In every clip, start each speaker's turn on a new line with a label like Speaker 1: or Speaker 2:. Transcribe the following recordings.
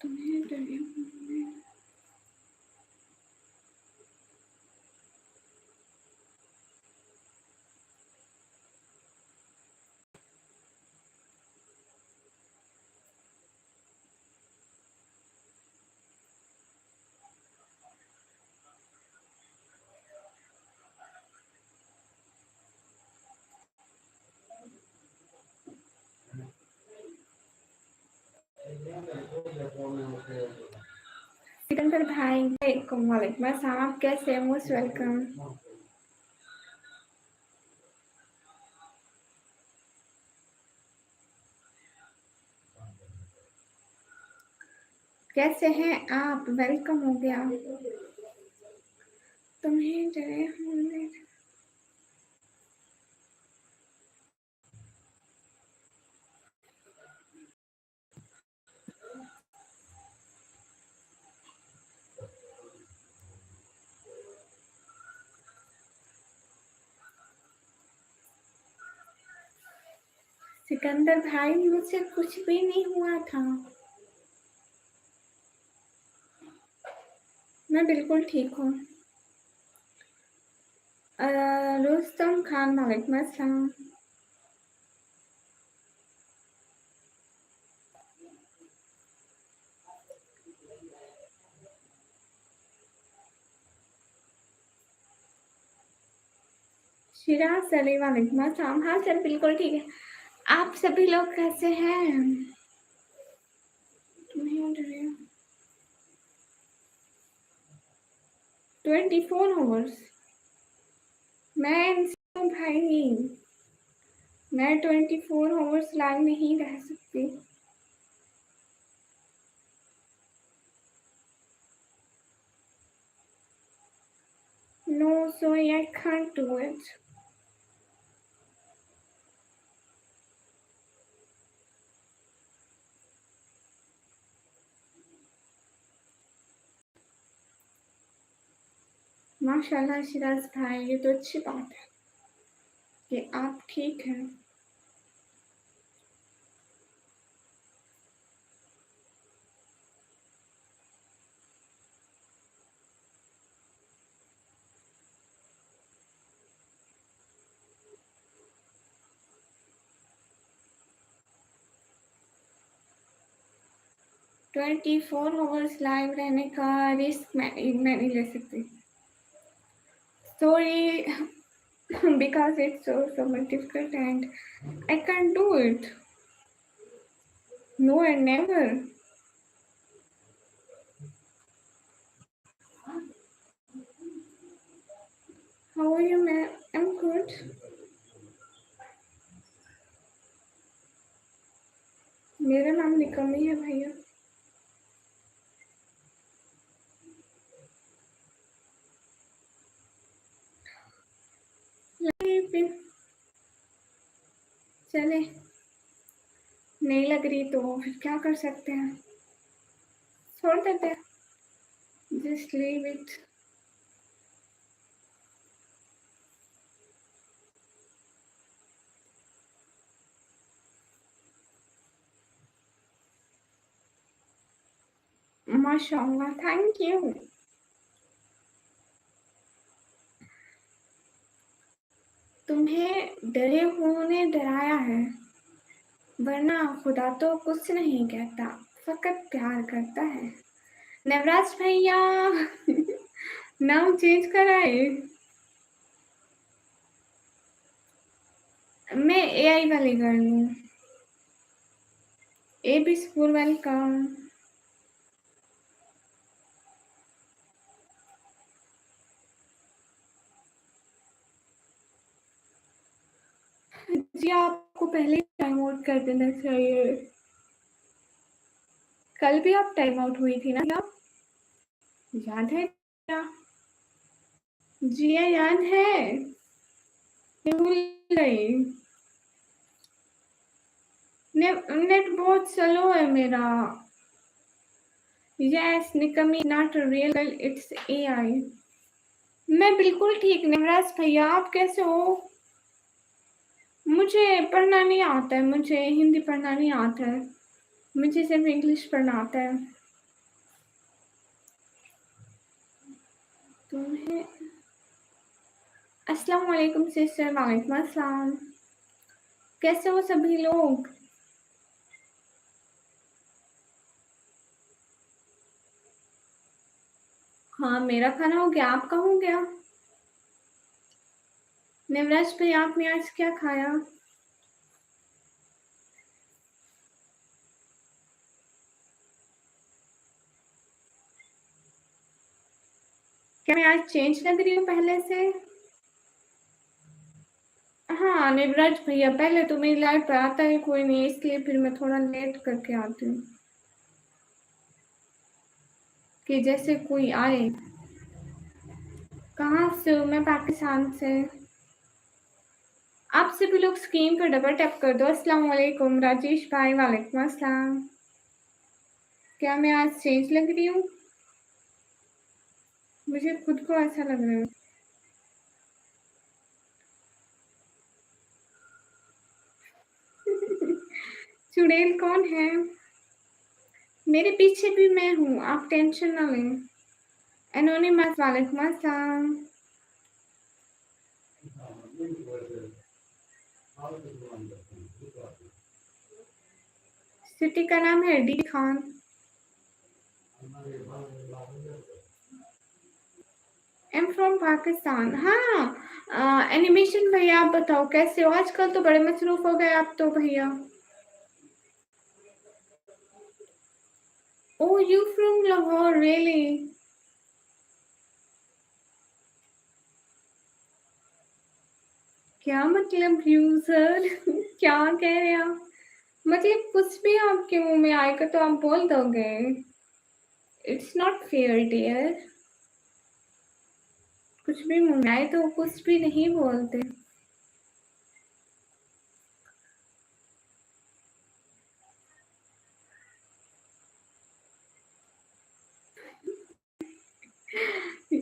Speaker 1: तुम्हें डरे होने सिकंदर भाई वालेकुम अस्सलाम, आप कैसे हैं? Most welcome. कैसे हैं आप? वेलकम हो गया। तुम्हें डरे होने सिकंदर भाई, मुझसे कुछ भी नहीं हुआ था। मैं बिल्कुल ठीक हूँ। रुस्तम खान वालेकुम अस्सलाम। शिराज अली वालेकुम अस्सलाम। हाँ सर, बिल्कुल ठीक है। आप सभी लोग कैसे हैं? तुम्हें डरे 24 आवर्स। मैं भाई, मैं 24 आवर्स लाइव नहीं रह सकती। No, sorry, I can't do it. माशाल्लाह शिराज भाई, ये तो अच्छी बात है कि आप ठीक हैं। ट्वेंटी 4 आवर्स लाइव रहने का रिस्क मैं नहीं ले सकती। Sorry, because it's so much difficult and I can't do it. No and never. How are you, ma'am? I'm good. मेरा नाम निकमी है भैया। चले, नहीं लग रही तो फिर क्या कर सकते हैं, छोड़ देते हैं। Just leave it. माशाल्लाह, थैंक यू। तुम्हें डरे हुओं ने डराया है, वरना खुदा तो कुछ नहीं कहता, फकत प्यार करता है। नवराज भैया नाम चेंज कराए। मैं एआई वाली गर्ल हूँ। A B school welcome. जी, आपको पहले टाइम आउट कर देना चाहिए। कल भी आप टाइम आउट हुई थी ना? याद है क्या? जी याद है, भूल गई। नेट बहुत स्लो है मेरा। यस निकमी, not real girl, it's AI. मैं बिल्कुल ठीक। नवराज भैया, आप कैसे हो? मुझे पढ़ना नहीं आता है, मुझे हिंदी पढ़ना नहीं आता है, मुझे सिर्फ इंग्लिश पढ़ना आता है। कौन है? अस्सलाम वालेकुम सिस्टर। वालेकुम अस्सलाम। कैसे हो सभी लोग? हाँ, मेरा खाना हो गया, आपका हो गया? नेवराज भाई, आपने आज क्या खाया? क्या मैं आज चेंज लग रही हूँ पहले से? हाँ, नेवराज भैया, पहले तो मेरी लाइट पे आता है कोई नहीं, इसलिए फिर मैं थोड़ा लेट करके आती हूँ कि जैसे कोई आए। कहाँ से हो? मैं पाकिस्तान से। आप सभी लोग स्क्रीन पर डबल टैप कर दो। अस्सलाम वालेकुम राजेश भाई। वालेकुम अस्सलाम। क्या मैं आज चेंज लग रही हूँ? मुझे खुद को ऐसा लग रहा है। चुड़ैल कौन है? मेरे पीछे भी मैं हूँ, आप टेंशन ना लें। एनोनिमस। वालेकुम अस्सलाम। सिटी का नाम है D Khan. I am from Pakistan. हाँ, एनिमेशन भैया, आप बताओ कैसे हो? आजकल तो बड़े मसरूफ हो गए आप तो भैया। ओ, यू फ्रॉम लाहौर, रियली? क्या मतलब यूजर? क्या कह रहे हैं आप? मतलब कुछ भी आपके मुंह में आएगा तो आप बोल दोगे। It's not fair dear. कुछ भी मुंह में आए तो कुछ भी नहीं बोलते।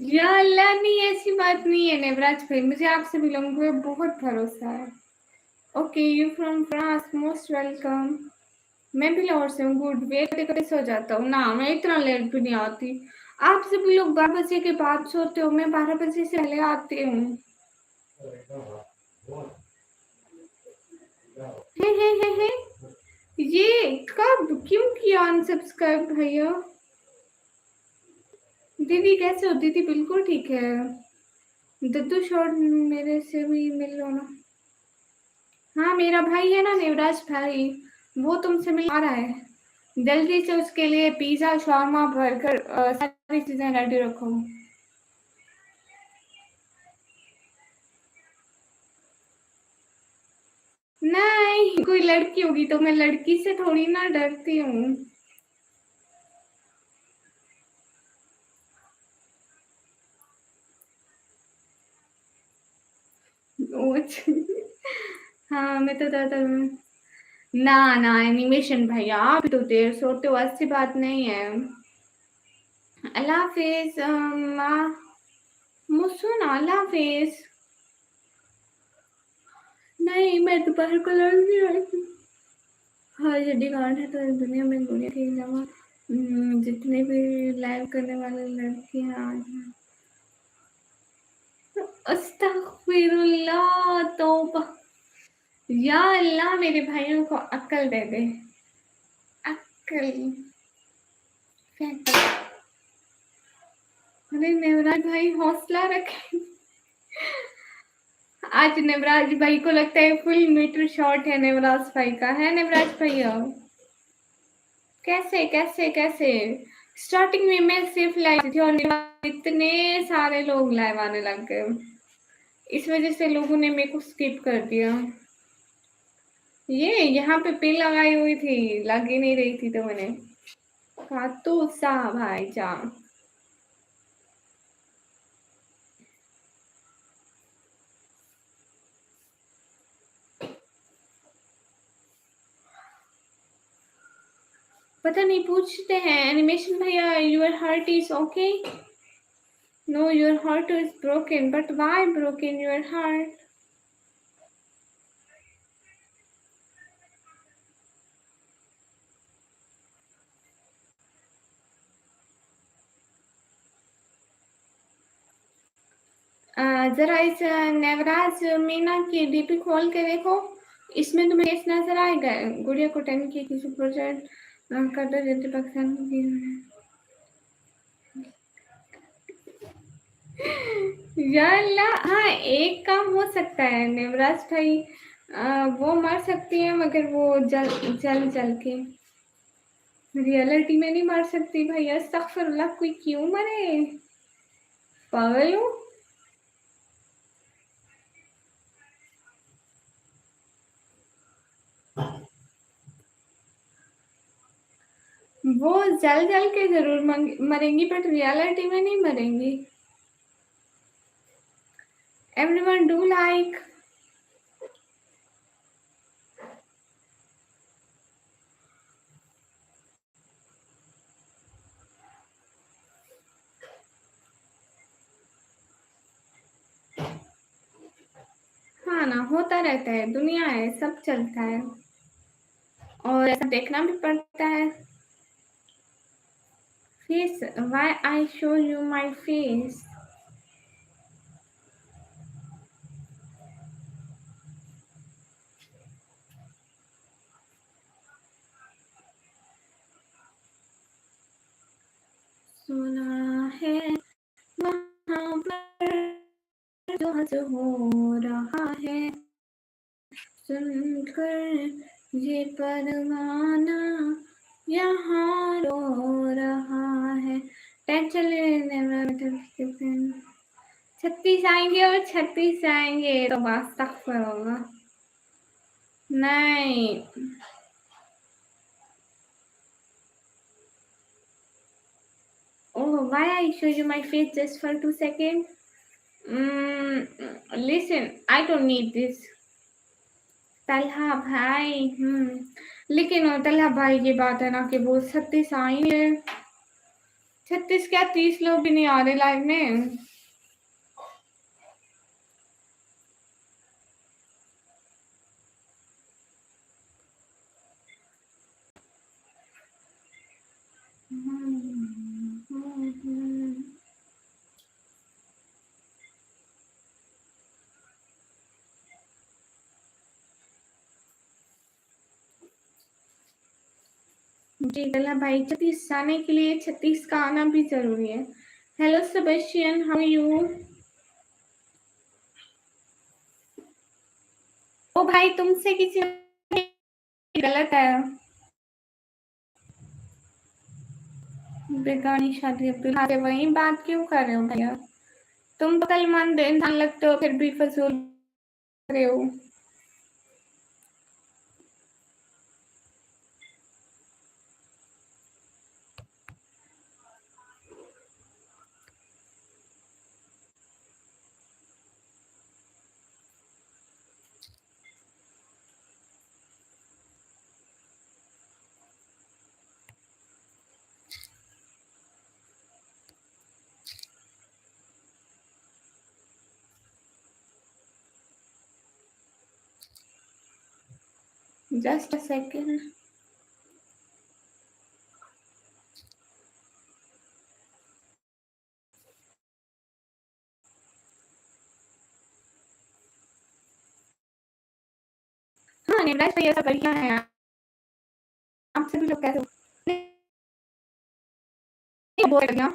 Speaker 1: या अल्लाह, नहीं ऐसी बात नहीं है नेवराज भाई, मुझे आपसे भी लोगों को बहुत भरोसा है। Okay, you from France, most welcome. मैं भी लाहौर से हूँ। गुड। वेट करते करते सो जाता हूँ ना, मैं इतना लेट भी नहीं आती। आप सभी लोग 12 बजे के बाद सोते हो, मैं 12 बजे से पहले आती हूँ। हे। ये कब क्यों किया अनसब्सक्राइब भैया? दीदी कैसे हो? दीदी बिल्कुल ठीक है। दद्दू शॉर्ट मेरे से भी मिल लो ना। हाँ, मेरा भाई है ना नेवराज भाई, वो तुमसे मिल आ रहा है। जल्दी से उसके लिए पिज्जा, शाwarma, बर्गर, सारी चीजें रेडी रखो। नहीं, कोई लड़की होगी तो मैं लड़की से थोड़ी ना डरती हूँ। ओ, अच्छा। हाँ, मैं तो ज्यादा ना ना एनिमेशन भैया, आप तो देर सोते हो, ऐसी बात नहीं है। अल्लाह हाफिज। मुसुना, अल्लाह हाफिज। नहीं, मैं दोपहर को लड़ नहीं आई। हाँ, ये डिमांड है तो इस दुनिया में दुनिया के अलावा जितने भी लाइव करने वाले लड़कियां आज हैं। अस्तगफिरुल्लाह, तौबा। या अल्लाह, मेरे भाइयों को अक्ल दे दे। अक्ल। फेंक। अरे नेवराज भाई, हौसला रखे। आज नेवराज भाई को लगता है फुल मीटर शॉट है नेवराज भाई का, है नेवराज भैया? कैसे कैसे कैसे? स्टार्टिंग में मैं सिर्फ लाइव थी और इतने सारे लोग लाइव आने लग गए, इस वजह से लोगों ने मेरे को स्किप कर दिया। ये यहाँ पे पिन लगाई हुई थी, लग ही नहीं रही थी तो मैंने कहा तो सा भाई जान। पता नहीं, पूछते हैं एनिमेशन भैया, your heart is okay? No, your heart is broken, but why broken your heart? जरा इस नवराज मीना की डीपी खोल के देखो, इसमें तुम्हें केस नजर आएगा। गुड़िया को 10 की किसी प्रोजेक्ट कर दो जल्दी पाकिस्तान की। यार हाँ, एक काम हो सकता है नवराज भाई, वो मर सकती है मगर वो जल के रियलिटी में नहीं मर सकती भाई। अस्तगफिरुल्लाह, कोई क्यों मरे, पागल हो। वो जल के जरूर मरेंगी बट रियलिटी में नहीं मरेंगी। Everyone do like. हाँ ना, होता रहता है, दुनिया है, सब चलता है और ऐसा देखना भी पड़ता है। Face, why I show you my face. सुना है वहाँ पर जो हज हो रहा है, सुनकर ये परवाना यहाँ रो रहा है। टेंशन लेने वाले 36 आएंगे और 36 आएंगे तो बस तक होगा। नहीं, oh, why I show you my face just for 2 seconds? Listen, I don't need this. Talha भाई, लेकिन वो तलहा भाई की बात है ना कि वो 36 आएंगे। 36 क्या, 30 लोग भी नहीं आ रहे लाइव में। जी तलहा भाई, 36 आने के लिए 36 का आना भी जरूरी है। Hello Sebastian, how you. ओ भाई, तुमसे किसी गलत है। बेगानी शादी अब्दुल्ला से वही बात क्यों कर रहे हो भैया? तुम तो कलमंद इंसान लगते हो फिर भी फजूल कर रहे हो। Just a second. हाँ निमराज भैया सब बढ़िया है। आप सभी लोग कैसे हो? नहीं बोल रही हूँ,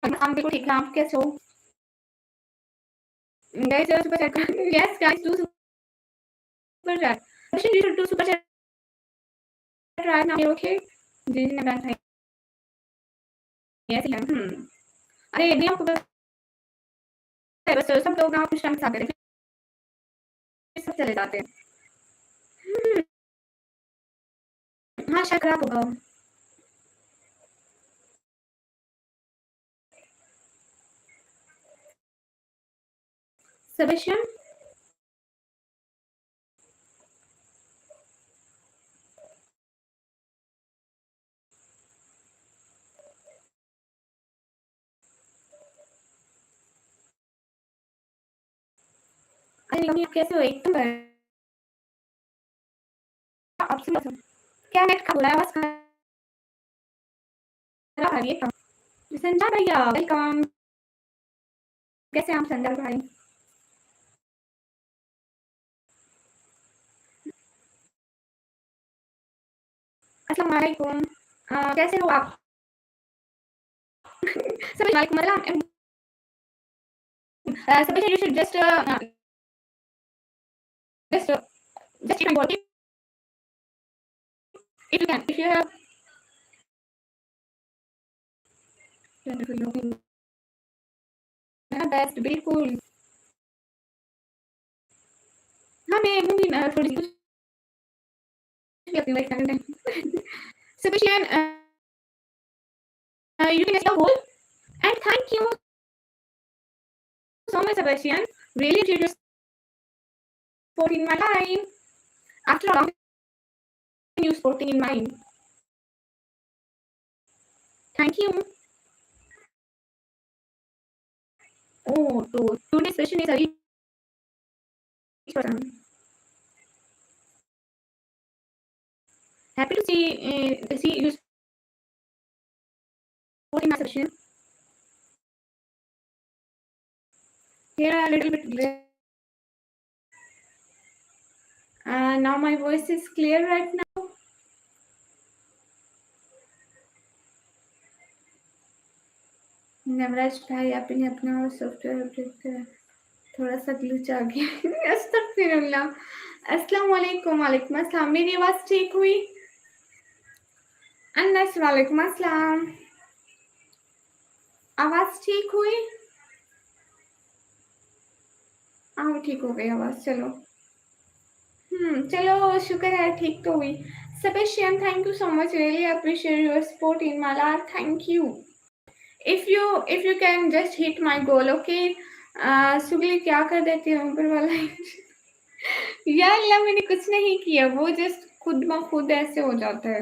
Speaker 1: हम बिल्कुल ठीक है। आप कैसे हो? Guys super chat, yes guys do super chat, Darshan you do super chat right now, okay. जी निमराज भाई ऐसे हैं। अरे ये भी आपको बस सब लोग ना कुछ टाइम से आते थे फिर सब चले जाते हैं। हाँ शायद खराब होगा। सबेशियन, अरे मम्मी आप कैसे हो? एकदम आपसे क्या नेट खराब हो रहा है, आवाज खराब आ रही है क्या? संजा भैया वेलकम। कैसे आप संदर भाई? अस्सलाम वालेकुम। कैसे हो आप? सभी वालेकुम अस्सलाम। Sabasha, you should just keep on working if you can. If you have wonderful looking, best, बिल्कुल। हाँ, मैं मूवी थोड़ी सी अपनी लाइफ में Sebastian, you can your goal and thank you so much, Sebastian. Really enjoyed your support in my life. After a long time, you supporting in mine. Thank you. Oh, so today's session is a rich person. Happy to see you supporting my session. Here a little bit. Now my voice is clear right now. Navraj भाई आपने अपना software update करा, थोड़ा सा glitch आ गया। अस्तगफिरुल्लाह। अस्सलाम वालेकुम। वालेकुम अस्सलाम। मेरी आवाज ठीक हुई? अन्नस वालेकुम अस्सलाम। आवाज ठीक हुई? हाँ ठीक हो गई आवाज। चलो चलो शुक्र है ठीक तो हुई। Sebastian, thank you so much. Really appreciate your support in my life. Thank you. If you can just hit my goal, okay? सुगली क्या कर देती है ऊपर वाला। या अल्लाह मैंने कुछ नहीं किया, वो जस्ट खुद ब खुद ऐसे हो जाता है।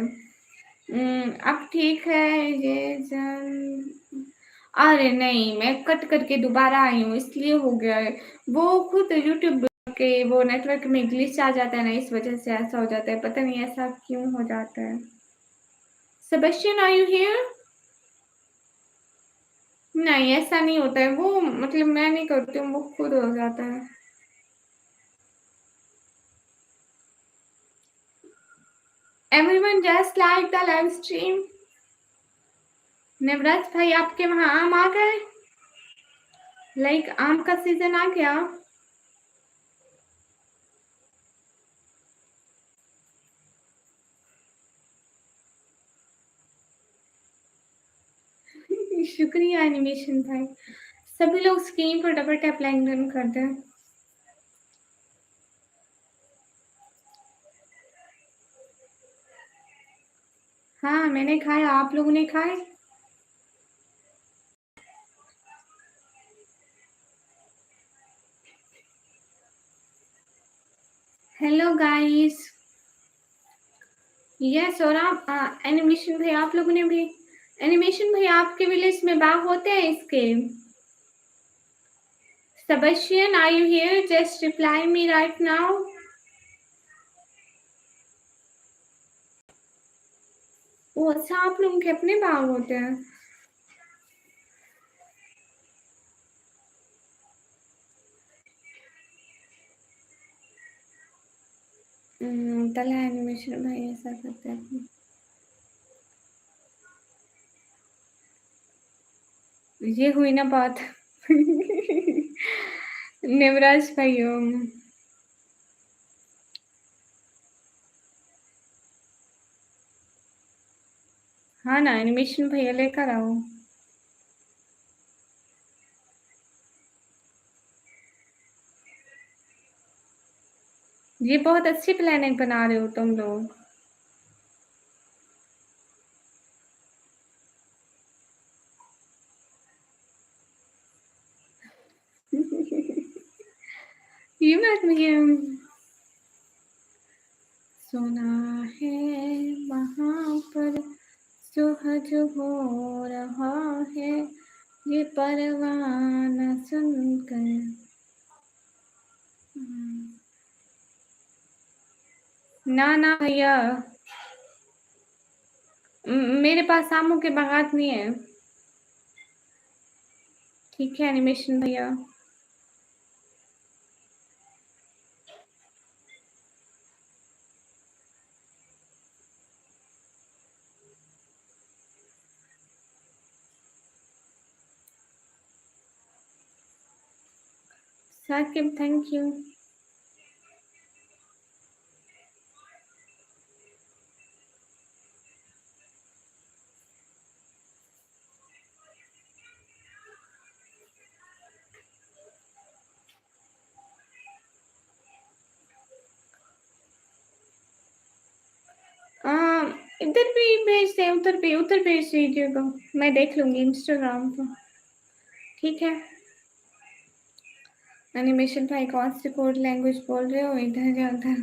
Speaker 1: अब ठीक है ये अरे नहीं, मैं कट करके दोबारा आई हूँ इसलिए हो गया है। वो खुद यूट्यूब के वो नेटवर्क में ग्लिच आ जाता है ना, इस वजह से ऐसा हो जाता है। पता नहीं ऐसा क्यों हो जाता है। Sebastian, are you here? नहीं ऐसा नहीं होता है, वो मतलब मैं नहीं करती हूँ, वो खुद हो जाता है। Everyone just like the live stream. Navraj भाई आपके वहाँ आम आ गए? लाइक आम का सीजन आ गया? शुक्रिया एनिमेशन भाई। सभी लोग स्क्रीन पर डबल टैप लाइन डन कर दें। हाँ मैंने खाया, आप लोगों ने खाए? Hello guys. यस, और आप एनिमेशन भाई आप लोगों ने भी, एनिमेशन भाई आपके विलेज में बाग होते हैं इसके? Sebastian, are you here? Just reply me right now. ओ अच्छा, आप लोगों के अपने बाग होते हैं? तला एनिमेशन भाई ऐसा करते हैं। ये हुई ना बात। नेवराज भाई हाँ ना, एनिमेशन भैया लेकर आओ। ये बहुत अच्छी प्लेनेट बना रहे हो तुम लोग। ये बात मुझे सुना है वहाँ पर सुहज हो रहा है, ये परवाना सुनकर। ना ना भैया, मेरे पास आमों के बागात नहीं है। ठीक है एनिमेशन भैया। Saqib thank you. इधर भी भेज दे, उधर भेज दीजिएगा, मैं देख लूंगी इंस्टाग्राम पर। ठीक है एनिमेशन भाई, कौन सी कोड लैंग्वेज बोल रहे हो? इधर या उधर?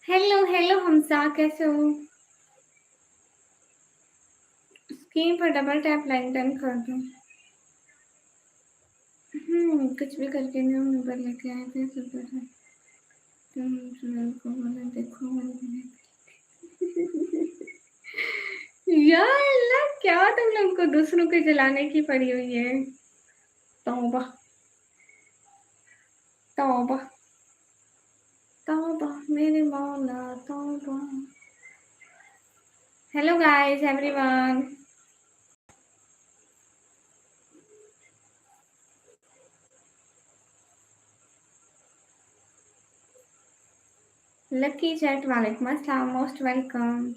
Speaker 1: हेलो हेलो हमसा, कैसे हो? स्क्रीन पर डबल टैप लाइक डन कर दो। कुछ भी करके ना नंबर लेके आए थे सुपर से। तुम को बोला देखो मैंने। यार अल्लाह, क्या तुम लोग को दूसरों के जलाने की पड़ी हुई है। तौबा तौबा तौबा मेरे मौला तौबा। Hello guys everyone. Lucky chat वालेकुम अस्सलाम, मोस्ट वेलकम।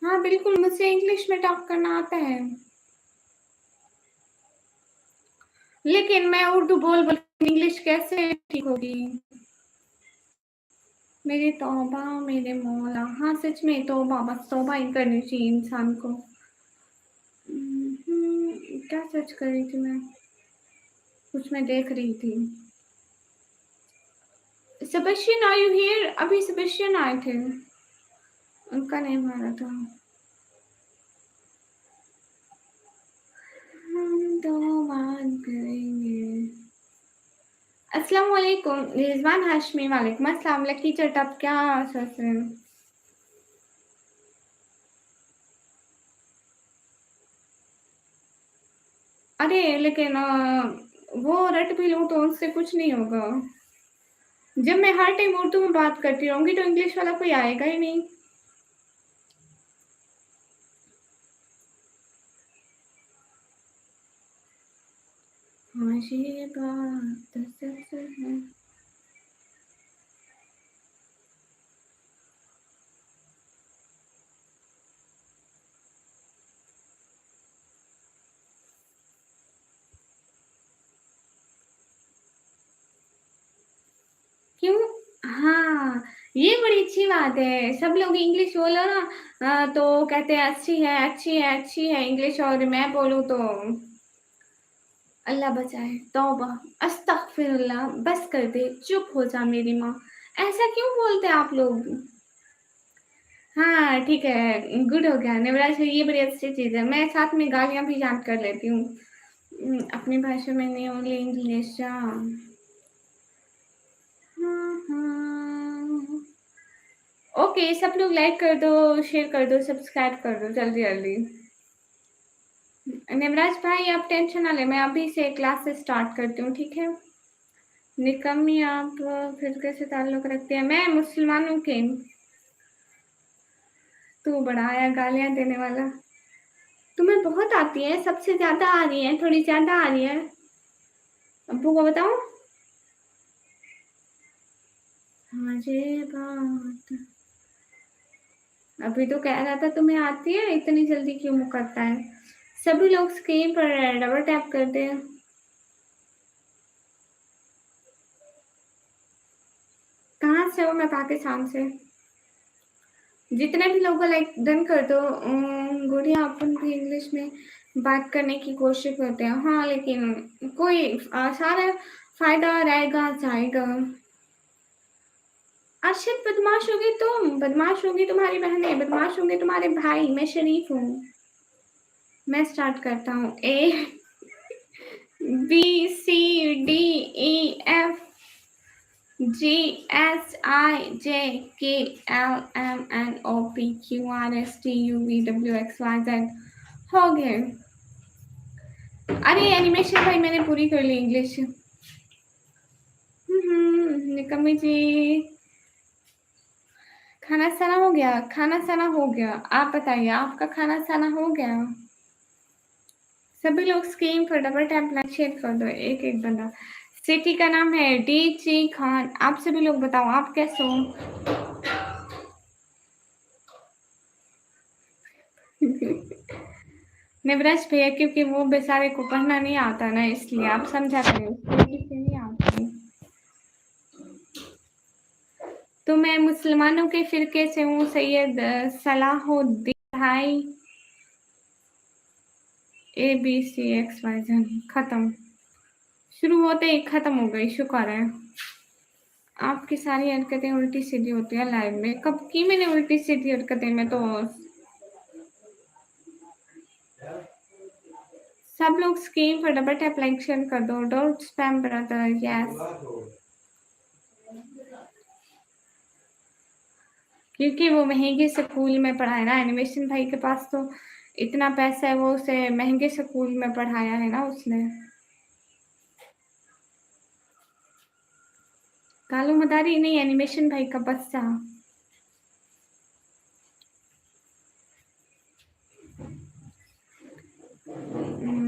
Speaker 1: हाँ बिल्कुल, मुझे इंग्लिश में टॉक करना आता है, लेकिन मैं उर्दू बोल बोल इंग्लिश कैसे ठीक होगी? मेरी तौबा मेरे मौला। हाँ सच में तौबा, बस तौबा ही करनी चाहिए इंसान को। क्या सर्च कर रही थी मैं? कुछ मैं देख रही थी। Sebastian are you here? अभी सेबेस्टियन आए थे, उनका नेम आ रहा था। हम तो बात करेंगे। अस्सलाम वालेकुम रिजवान हाशमी, वालेकुम अस्सलाम। लकी चट, आप क्या सोच रहे हैं? अरे लेकिन वो रट भी लूँ तो उससे कुछ नहीं होगा। जब मैं हर टाइम उर्दू में बात करती रहूंगी तो इंग्लिश वाला कोई आएगा ही नहीं। हाँ ये बात सच है। क्यों? हाँ, ये बड़ी अच्छी बात है। सब लोग इंग्लिश बोलो ना, तो कहते हैं अच्छी है अच्छी है अच्छी है इंग्लिश, और मैं बोलूँ तो अल्लाह बचाए, तौबा, अस्तगफिरुल्लाह, बस कर दे, चुप हो जा मेरी माँ। ऐसा क्यों बोलते हैं आप लोग? हाँ ठीक है, गुड हो गया निवराज, ये बड़ी अच्छी चीज़ है। मैं साथ में गालियाँ भी याद कर लेती हूँ। अपनी भाषा में नहीं, ओनली इंग्लिश। ओके सब लोग लाइक कर दो, शेयर कर दो, सब्सक्राइब कर दो जल्दी जल्दी। निवराज भाई आप टेंशन ना ले, मैं अभी से क्लास से स्टार्ट करती हूँ, ठीक है? निकम्मी आप फिर कैसे ताल्लुक रखते हैं? मैं मुसलमानों के। तू बड़ा आया गालियां देने वाला। तुम्हें बहुत आती है, सबसे ज्यादा आ रही है, थोड़ी ज्यादा आ रही है। अब्बू को बताऊं? हाँ ये बात। अभी तो कह रहा था तुम्हें आती है, इतनी जल्दी क्यों मुकरता है? सभी लोग स्क्रीन पर डबल टैप करते हैं। कहाँ से हो? मैं पाकिस्तान से। जितने भी लोगों को लाइक डन कर दो। गुड़िया अपन भी इंग्लिश में बात करने की कोशिश करते हैं, हाँ लेकिन कोई सारा फायदा रहेगा जाएगा। अर्शद बदमाश होगी तुम, बदमाश होगी तुम्हारी बहनें, बदमाश होंगे तुम्हारे भाई, मैं शरीफ हूँ। मैं स्टार्ट करता हूँ। A B C D E F G H I J K L M N O P Q R S T U V W X Y Z। हो गए। अरे एनिमेशन भाई मैंने पूरी कर ली इंग्लिश। निकम्मी जी खाना साना हो गया, खाना साना हो गया। आप बताइए आपका खाना साना हो गया? सभी लोग स्क्रीन पर डबल टैप लाइक शेयर कर दो, एक एक बंदा। सिटी का नाम है डीजी खान। आप सभी लोग बताओ आप कैसे हो? नेवराज भैया क्योंकि वो बेचारे को पढ़ना नहीं आता ना, इसलिए आप समझा करें उसको किसी नहीं आती। तो मैं मुसलमानों के फिरके से हूँ, सैयद सलाहुद्दीन भाई। ABCXYZ खत्म, शुरू होते ही खत्म हो गई। शुक्र है आपकी सारी हरकतें उल्टी सीधी होती है लाइव में। कब की मैंने उल्टी सीधी हरकतें में? तो सब लोग स्क्रीन पर डबल टैप लाइक शेयर कर दो। Don't spam brother. यस, क्योंकि वो महंगे स्कूल में पढ़ाया ना एनिमेशन भाई के पास, तो इतना पैसा है, वो उसे महंगे स्कूल में पढ़ाया है ना उसने। कालू मदारी नहीं, एनिमेशन भाई का बच्चा।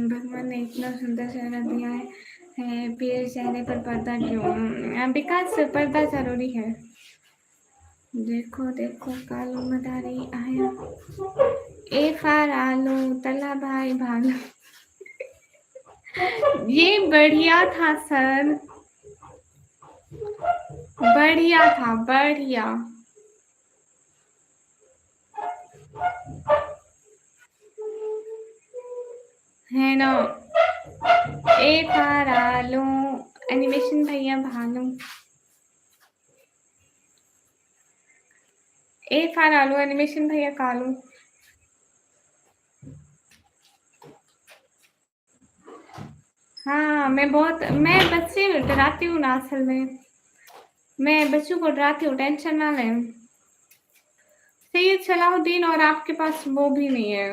Speaker 1: भगवान ने इतना सुंदर चेहरा दिया है फिर चेहरे पर पर्दा क्यों? विकास पर्दा जरूरी है। देखो देखो कालू मदारी आया। ए फार आलू तला भाई भालू। ये बढ़िया था सर, बढ़िया था, बढ़िया। है ना? ए फार आलू एनिमेशन भैया भालू। ए फार आलू एनिमेशन भैया कालू। हाँ मैं बच्चे डराती हूँ ना, असल में मैं बच्चों को डराती हूँ, टेंशन ना लें। सैयद सलाहुद्दीन और आपके पास वो भी नहीं है।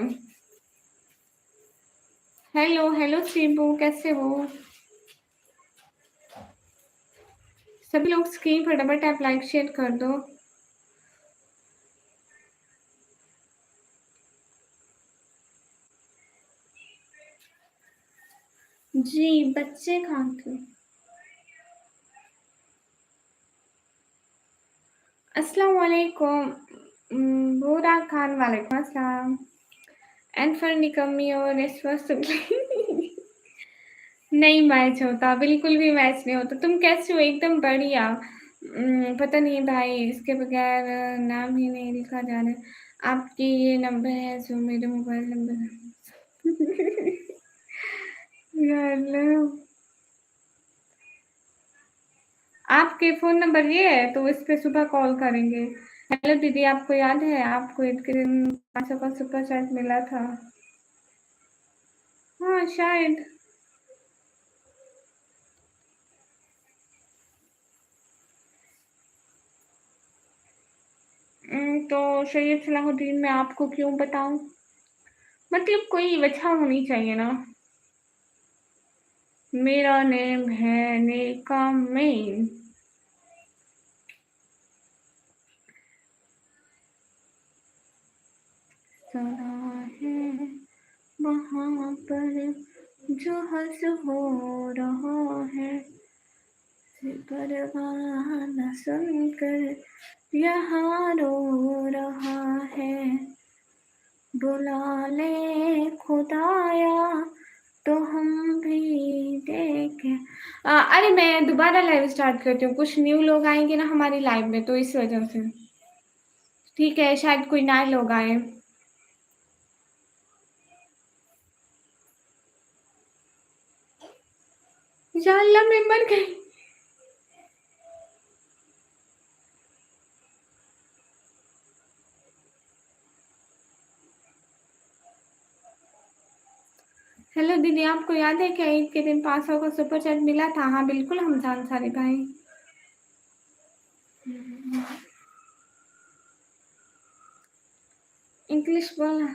Speaker 1: हेलो हेलो सीबू, कैसे हो? सभी लोग स्क्रीन पर डबल टैप लाइक शेयर कर दो। जी बच्चे कहाँ थे? अस्सलाम वालेकुम। बूरा खान वालेकुम अस्सलाम। एंड फॉर निकम्मी और इस वक्त नहीं मैच होता, बिल्कुल भी मैच नहीं होता। तुम कैसे हो? एकदम बढ़िया। पता नहीं भाई, इसके बगैर नाम ही नहीं लिखा जा रहा। आपकी ये नंबर है जो मेरे मोबाइल नंबर है। हेलो, आपके फ़ोन नंबर ये है तो इस पे सुबह कॉल करेंगे। हेलो दीदी, आपको याद है आपको ईद के दिन 500 का सुपर चैट मिला था? हाँ शायद। तो सैयद सलाहुद्दीन मैं आपको क्यों बताऊं? मतलब कोई वजह होनी चाहिए ना। मेरा नेम है नेकामेन। सदा है वहाँ पर जो हर्ष हो रहा है, परवाह न सुनकर यहाँ रो रहा है। बुला ले खुदाया तो हम भी देखें। अरे मैं दोबारा लाइव स्टार्ट करती हूँ, कुछ न्यू लोग आएंगे ना हमारी लाइव में, तो इस वजह से। ठीक है, शायद कोई नए लोग आए। या अल्लाह मैं मर गई। हेलो दीदी, आपको याद है क्या ईद के दिन 500 का सुपर चैट मिला था? हाँ बिल्कुल हमजान सारे भाई। इंग्लिश बोलना।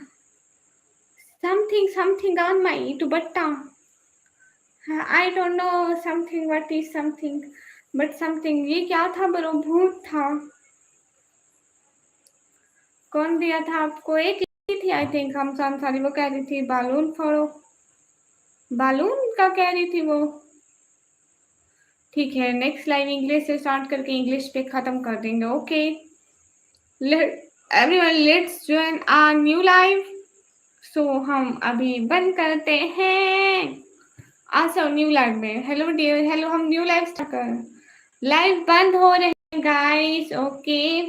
Speaker 1: Something on my dupatta. I don't know something, what is something, but something. ये क्या था ब्रो? भूत था। कौन दिया था आपको? एक ही थी आई थिंक हमजान सारी। वो कह रही थी बालून फोड़ो, बालून का कह रही थी वो। ठीक है, नेक्स्ट लाइव इंग्लिश से स्टार्ट करके इंग्लिश पे खत्म कर देंगे। Okay everyone, let's join our new live. So हम अभी बंद करते हैं। अच्छा न्यू लाइव में हेलो डियर, हेलो। हम न्यू लाइव स्टार्ट कर, लाइव बंद हो रहे हैं गाइस। ओके